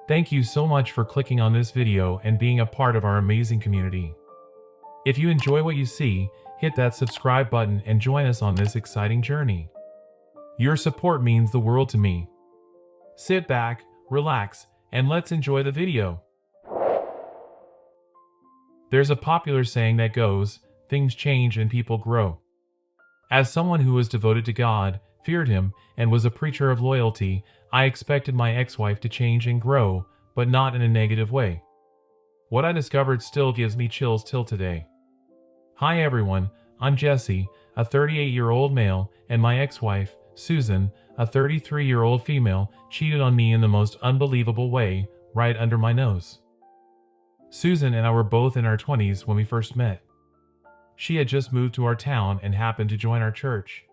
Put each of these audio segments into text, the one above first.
Thank you so much for clicking on this video and being a part of our amazing community. If you enjoy what you see, hit that subscribe button and join us on this exciting journey. Your support means the world to me. Sit back, relax, and let's enjoy the video. There's a popular saying that goes, things change and people grow. As someone who was devoted to God, feared Him, and was a preacher of loyalty, I expected my ex-wife to change and grow, but not in a negative way. What I discovered still gives me chills till today. Hi everyone, I'm Jesse, a 38-year-old male, and my ex-wife, Susan, a 33-year-old female, cheated on me in the most unbelievable way, right under my nose. Susan and I were both in our 20s when we first met. She had just moved to our town and happened to join our church.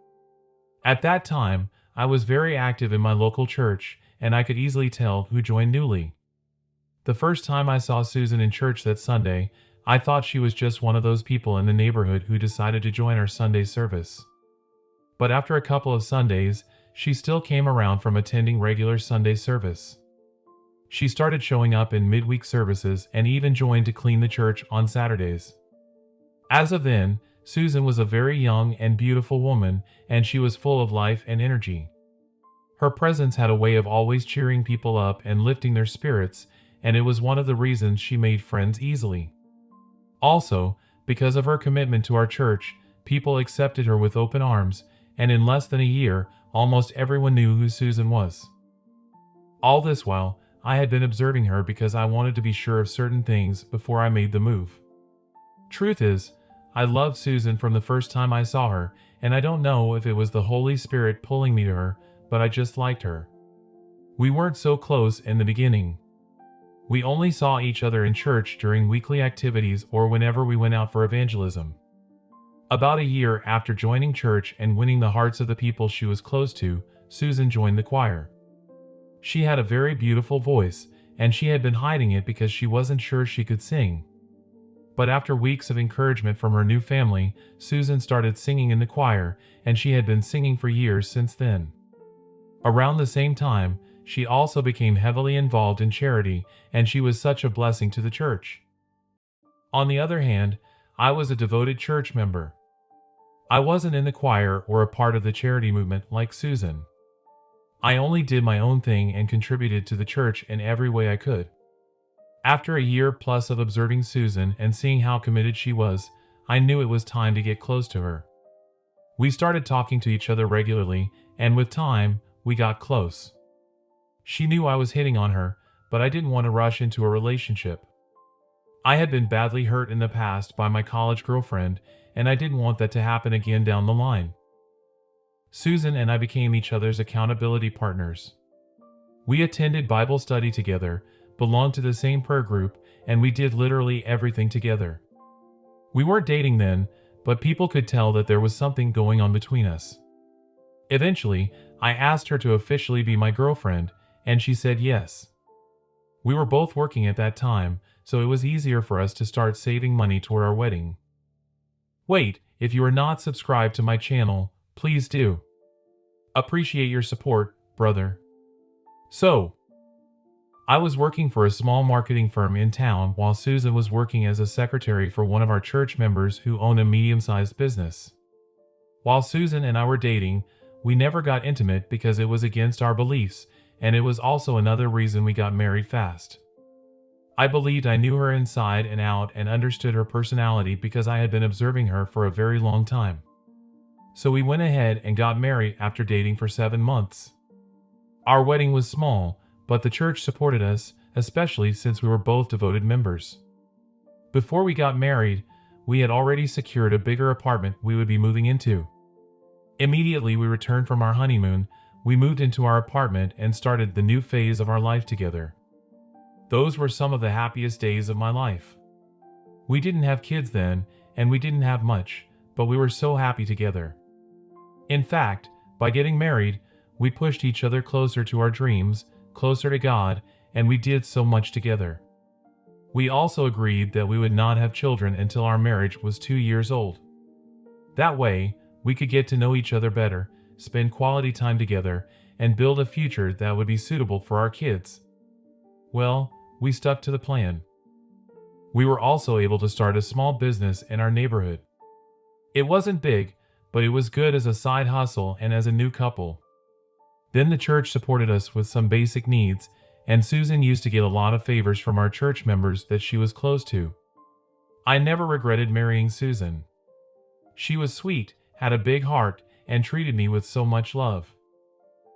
At that time, I was very active in my local church, and I could easily tell who joined newly. The first time I saw Susan in church that Sunday, I thought she was just one of those people in the neighborhood who decided to join our Sunday service. But after a couple of Sundays, she still came around from attending regular Sunday service. She started showing up in midweek services and even joined to clean the church on Saturdays. As of then, Susan was a very young and beautiful woman, and she was full of life and energy. Her presence had a way of always cheering people up and lifting their spirits, and it was one of the reasons she made friends easily. Also, because of her commitment to our church, people accepted her with open arms, and in less than a year, almost everyone knew who Susan was. All this while, I had been observing her because I wanted to be sure of certain things before I made the move. Truth is, I loved Susan from the first time I saw her, and I don't know if it was the Holy Spirit pulling me to her, but I just liked her. We weren't so close in the beginning. We only saw each other in church during weekly activities or whenever we went out for evangelism. About a year after joining church and winning the hearts of the people she was close to, Susan joined the choir. She had a very beautiful voice, and she had been hiding it because she wasn't sure she could sing. But after weeks of encouragement from her new family, Susan started singing in the choir, and she had been singing for years since then. Around the same time, she also became heavily involved in charity, and she was such a blessing to the church. On the other hand, I was a devoted church member. I wasn't in the choir or a part of the charity movement like Susan. I only did my own thing and contributed to the church in every way I could. After a year plus of observing Susan and seeing how committed she was, I knew it was time to get close to her. We started talking to each other regularly, and with time, we got close. She knew I was hitting on her, but I didn't want to rush into a relationship. I had been badly hurt in the past by my college girlfriend, and I didn't want that to happen again down the line. Susan and I became each other's accountability partners. We attended Bible study together, belonged to the same prayer group, and we did literally everything together. We weren't dating then, but people could tell that there was something going on between us. Eventually, I asked her to officially be my girlfriend, and she said yes. We were both working at that time, so it was easier for us to start saving money toward our wedding. Wait, if you are not subscribed to my channel, please do. Appreciate your support, brother. So, I was working for a small marketing firm in town while Susan was working as a secretary for one of our church members who owned a medium-sized business. While Susan and I were dating, we never got intimate because it was against our beliefs, and it was also another reason we got married fast. I believed I knew her inside and out and understood her personality because I had been observing her for a very long time. So we went ahead and got married after dating for 7 months. Our wedding was small, but the church supported us, especially since we were both devoted members. Before we got married, we had already secured a bigger apartment we would be moving into. Immediately we returned from our honeymoon, we moved into our apartment and started the new phase of our life together. Those were some of the happiest days of my life. We didn't have kids then, and we didn't have much, but we were so happy together. In fact, by getting married, we pushed each other closer to our dreams, closer to God, and we did so much together. We also agreed that we would not have children until our marriage was 2 years old. That way, we could get to know each other better, spend quality time together, and build a future that would be suitable for our kids. Well, we stuck to the plan. We were also able to start a small business in our neighborhood. It wasn't big, but it was good as a side hustle and as a new couple. Then the church supported us with some basic needs, and Susan used to get a lot of favors from our church members that she was close to. I never regretted marrying Susan. She was sweet, had a big heart, and treated me with so much love.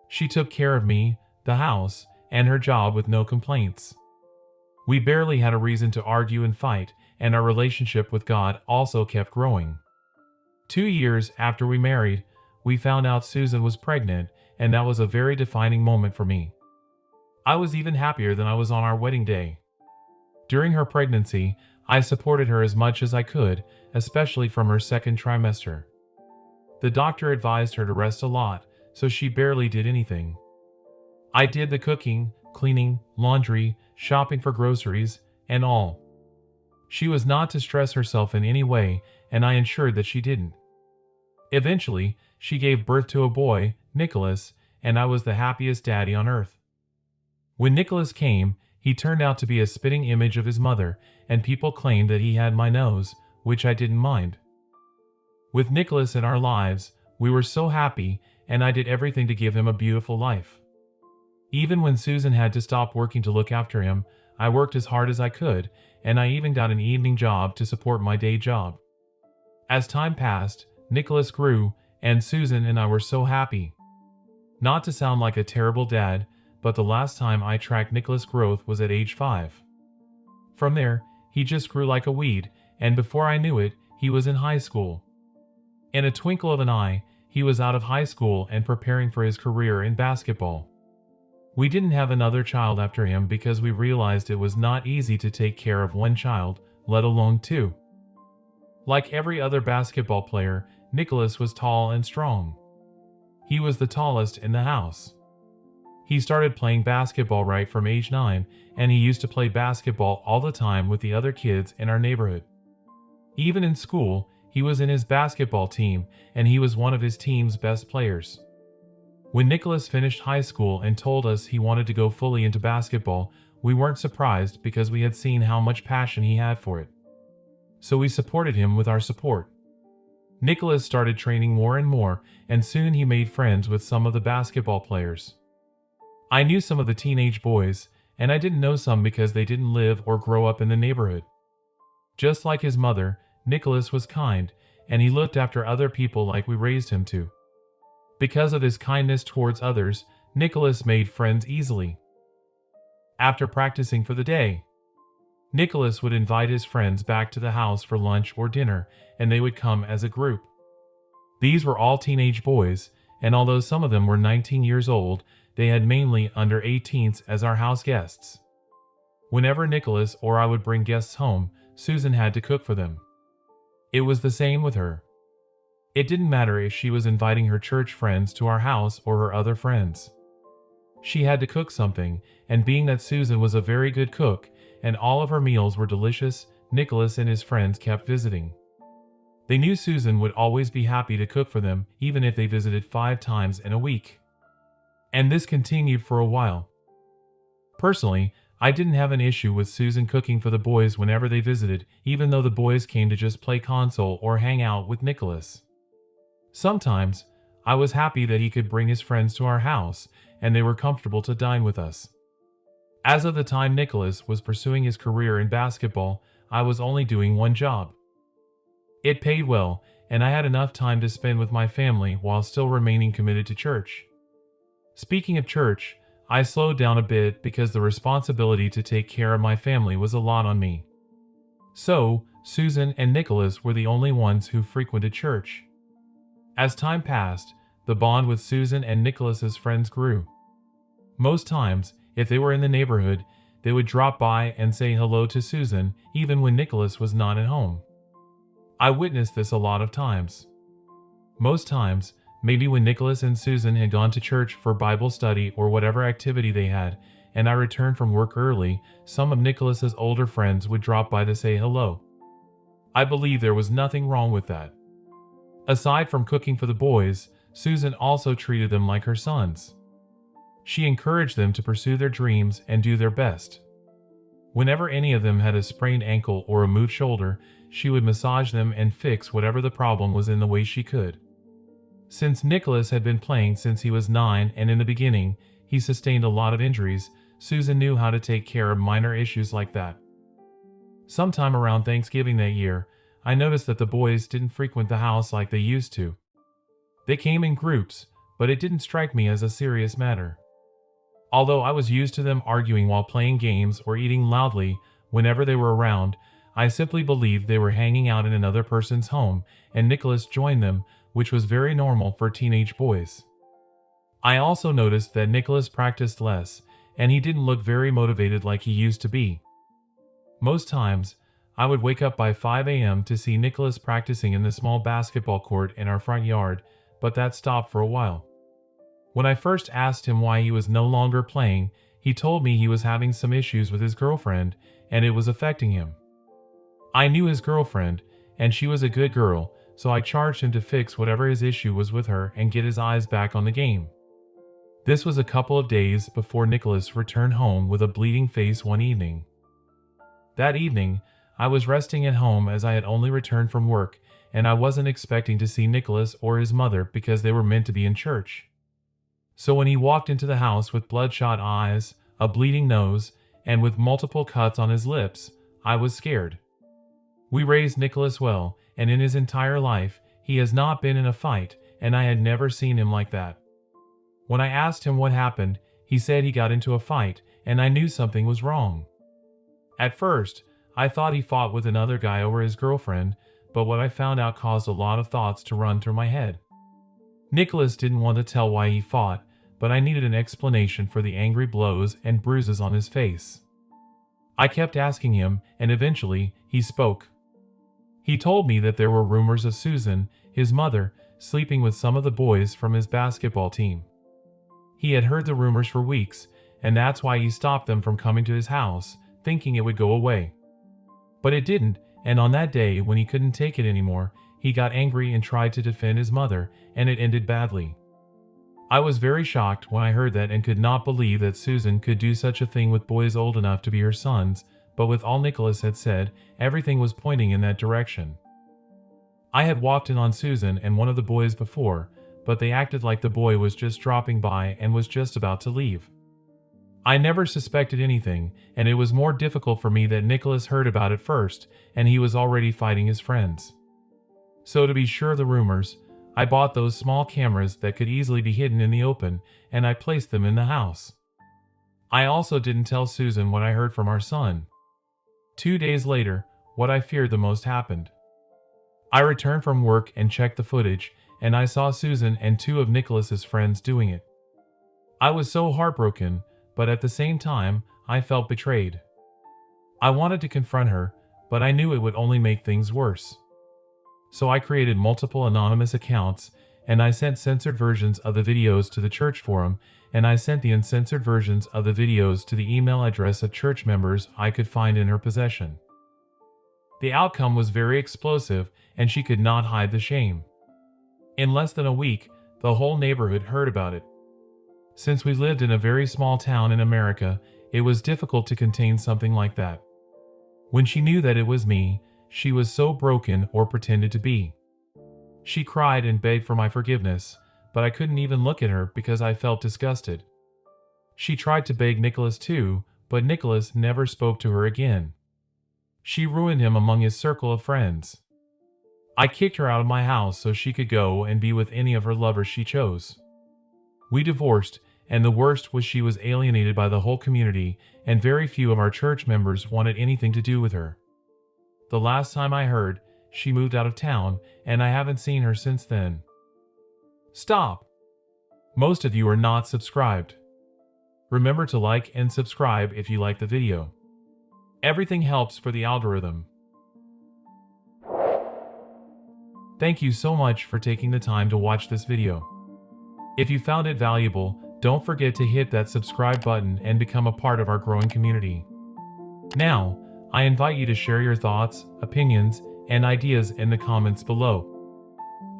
She took care of me, the house, and her job with no complaints. We barely had a reason to argue and fight, and our relationship with God also kept growing. 2 years after we married, we found out Susan was pregnant, and that was a very defining moment for me. I was even happier than I was on our wedding day. During her pregnancy, I supported her as much as I could, especially from her second trimester. The doctor advised her to rest a lot, so she barely did anything. I did the cooking, cleaning, laundry, shopping for groceries, and all. She was not to stress herself in any way, and I ensured that she didn't. Eventually, she gave birth to a boy, Nikolas, and I was the happiest daddy on earth. When Nikolas came, he turned out to be a spitting image of his mother, and people claimed that he had my nose, which I didn't mind. With Nikolas in our lives, we were so happy, and I did everything to give him a beautiful life. Even when Susan had to stop working to look after him, I worked as hard as I could, and I even got an evening job to support my day job. As time passed, Nikolas grew, and Susan and I were so happy. Not to sound like a terrible dad, but the last time I tracked Nikolas' growth was at age 5. From there, he just grew like a weed, and before I knew it, he was in high school. In a twinkle of an eye, he was out of high school and preparing for his career in basketball. We didn't have another child after him because we realized it was not easy to take care of one child, let alone two. Like every other basketball player, Nikolas was tall and strong. He was the tallest in the house. He started playing basketball right from age 9, and he used to play basketball all the time with the other kids in our neighborhood. Even in school, he was in his basketball team, and he was one of his team's best players. When Nikolas finished high school and told us he wanted to go fully into basketball, we weren't surprised because we had seen how much passion he had for it. So we supported him with our support. Nikolas started training more and more, and soon he made friends with some of the basketball players. I knew some of the teenage boys, and I didn't know some because they didn't live or grow up in the neighborhood. Just like his mother, Nikolas was kind, and he looked after other people like we raised him to. Because of his kindness towards others, Nikolas made friends easily. After practicing for the day, Nikolas would invite his friends back to the house for lunch or dinner, and they would come as a group. These were all teenage boys, and although some of them were 19 years old, they had mainly under 18s as our house guests. Whenever Nikolas or I would bring guests home, Susan had to cook for them. It was the same with her. It didn't matter if she was inviting her church friends to our house or her other friends. She had to cook something, and being that Susan was a very good cook, and all of her meals were delicious, Nikolas and his friends kept visiting. They knew Susan would always be happy to cook for them, even if they visited 5 times in a week. And this continued for a while. Personally, I didn't have an issue with Susan cooking for the boys whenever they visited, even though the boys came to just play console or hang out with Nikolas. Sometimes, I was happy that he could bring his friends to our house, and they were comfortable to dine with us. As of the time Nikolas was pursuing his career in basketball, I was only doing one job. It paid well, and I had enough time to spend with my family while still remaining committed to church. Speaking of church, I slowed down a bit because the responsibility to take care of my family was a lot on me. So, Susan and Nikolas were the only ones who frequented church. As time passed, the bond with Susan and Nikolas's friends grew. Most times, if they were in the neighborhood, they would drop by and say hello to Susan even when Nikolas was not at home. I witnessed this a lot of times. Most times, maybe when Nikolas and Susan had gone to church for Bible study or whatever activity they had, and I returned from work early, some of Nikolas's older friends would drop by to say hello. I believe there was nothing wrong with that. Aside from cooking for the boys, Susan also treated them like her sons. She encouraged them to pursue their dreams and do their best. Whenever any of them had a sprained ankle or a moved shoulder, she would massage them and fix whatever the problem was in the way she could. Since Nikolas had been playing since he was 9 and in the beginning, he sustained a lot of injuries, Susan knew how to take care of minor issues like that. Sometime around Thanksgiving that year, I noticed that the boys didn't frequent the house like they used to. They came in groups, but it didn't strike me as a serious matter. Although I was used to them arguing while playing games or eating loudly whenever they were around, I simply believed they were hanging out in another person's home, and Nikolas joined them, which was very normal for teenage boys. I also noticed that Nikolas practiced less, and he didn't look very motivated like he used to be. Most times, I would wake up by 5 a.m. to see Nikolas practicing in the small basketball court in our front yard, but that stopped for a while. When I first asked him why he was no longer playing, he told me he was having some issues with his girlfriend, and it was affecting him. I knew his girlfriend, and she was a good girl, so I charged him to fix whatever his issue was with her and get his eyes back on the game. This was a couple of days before Nikolas returned home with a bleeding face one evening. That evening, I was resting at home as I had only returned from work, and I wasn't expecting to see Nikolas or his mother because they were meant to be in church. So when he walked into the house with bloodshot eyes, a bleeding nose, and with multiple cuts on his lips, I was scared. We raised Nikolas well, and in his entire life, he has not been in a fight, and I had never seen him like that. When I asked him what happened, he said he got into a fight, and I knew something was wrong. At first, I thought he fought with another guy over his girlfriend, but what I found out caused a lot of thoughts to run through my head. Nikolas didn't want to tell why he fought, but I needed an explanation for the angry blows and bruises on his face. I kept asking him, and eventually, he spoke. He told me that there were rumors of Susan, his mother, sleeping with some of the boys from his basketball team. He had heard the rumors for weeks, and that's why he stopped them from coming to his house, thinking it would go away. But it didn't, and on that day, when he couldn't take it anymore, he got angry and tried to defend his mother, and it ended badly. I was very shocked when I heard that and could not believe that Susan could do such a thing with boys old enough to be her sons, but with all Nikolas had said, everything was pointing in that direction. I had walked in on Susan and one of the boys before, but they acted like the boy was just dropping by and was just about to leave. I never suspected anything, and it was more difficult for me that Nikolas heard about it first, and he was already fighting his friends. So to be sure of the rumors, I bought those small cameras that could easily be hidden in the open, and I placed them in the house. I also didn't tell Susan what I heard from our son. 2 days later, what I feared the most happened. I returned from work and checked the footage, and I saw Susan and 2 of Nikolas's friends doing it. I was so heartbroken, but at the same time, I felt betrayed. I wanted to confront her, but I knew it would only make things worse. So I created multiple anonymous accounts, and I sent censored versions of the videos to the church forum, and I sent the uncensored versions of the videos to the email address of church members I could find in her possession. The outcome was very explosive, and she could not hide the shame. In less than a week, the whole neighborhood heard about it. Since we lived in a very small town in America, it was difficult to contain something like that. When she knew that it was me, she was so broken or pretended to be. She cried and begged for my forgiveness, but I couldn't even look at her because I felt disgusted. She tried to beg Nikolas too, but Nikolas never spoke to her again. She ruined him among his circle of friends. I kicked her out of my house so she could go and be with any of her lovers she chose. We divorced, and the worst was she was alienated by the whole community, and very few of our church members wanted anything to do with her. The last time I heard, she moved out of town, and I haven't seen her since then. Stop! Most of you are not subscribed. Remember to like and subscribe if you like the video. Everything helps for the algorithm. Thank you so much for taking the time to watch this video. If you found it valuable, don't forget to hit that subscribe button and become a part of our growing community. Now, I invite you to share your thoughts, opinions, and ideas in the comments below.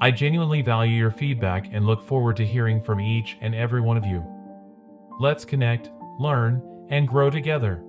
I genuinely value your feedback and look forward to hearing from each and every one of you. Let's connect, learn, and grow together.